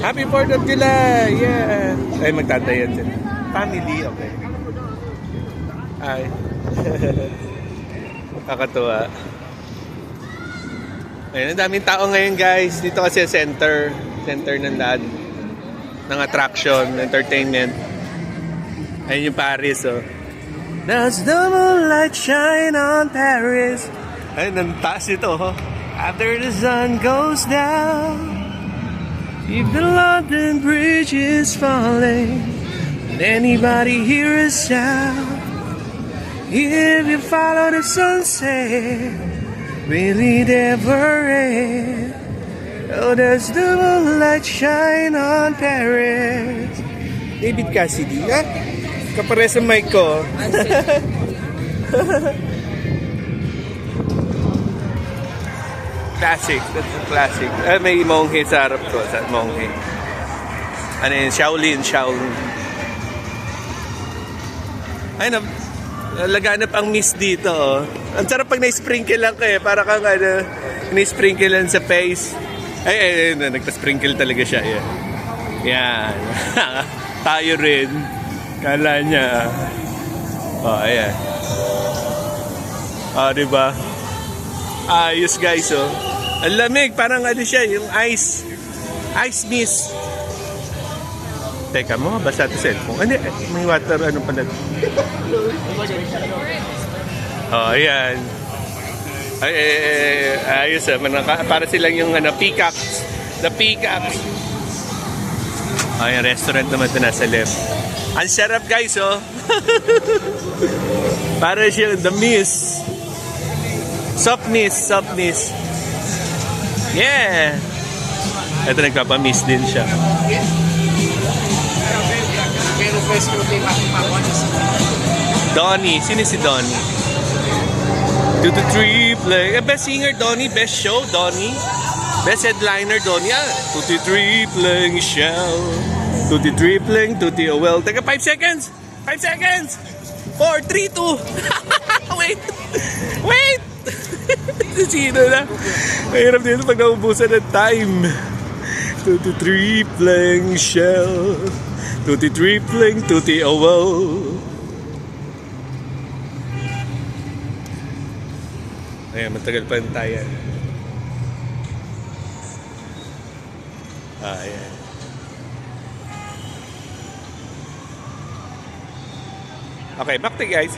Happy 4th of July! Yeah! Ay, magtatayan sila. Family, okay. Ay. Kakatuwa. Ayun, ang daming tao ngayon guys. Dito kasi center ng lahat. Ng attraction, entertainment. Ayun yung Paris, oh. Does the moonlight shine on Paris? Ayun, ang taas ito, oh. After the sun goes down, if the London Bridge is falling, can anybody hear a sound? If you follow the sunset, will it ever end? Oh, does the moonlight shine on Paris? David Cassidy, ha? Kapare sa mic ko. Classic, that's a classic. May monghe sa harap ko, sa monghe. Ano yun? Shaolin. Ayun, laganap ang mist dito, oh. Ang sarap pag na-sprinkle lang kayo, para kang na-sprinkle lang sa face. Ay, nagpa-sprinkle talaga siya. Yan. Tayo rin. Kala niya. Oh, ayan. Oh, diba? Ayos guys, oh. Ang lamig, parang ano siya, yung ice mist. Teka mo, basta ito cellphone. Hindi, may water, ano pala. Oh, ayan. Ayos, para silang yung peacocks. The peacocks. Ayan, restaurant naman ito nasa left. Ang sarap guys, oh. Para siya, the mist. Softness. Yeah. Ito nagpapamiss din siya. Donnie. Sino si Donnie? 2 to 3 play. Best singer, Donnie. Best show, Donnie. Best headliner, Donnie. 2 to 3 playing show. 2 to 3 playing. 2 to well. Teka, 5 seconds. 5 seconds. 4, 3, 2. Wait. Sino na? Mahirap dito pag naubusan ng time. 2 to 3 playing shell. 2 to 3 playing 2 to well. Ayan, matagal pa yung tayo. Ayan. Okay, back to guys.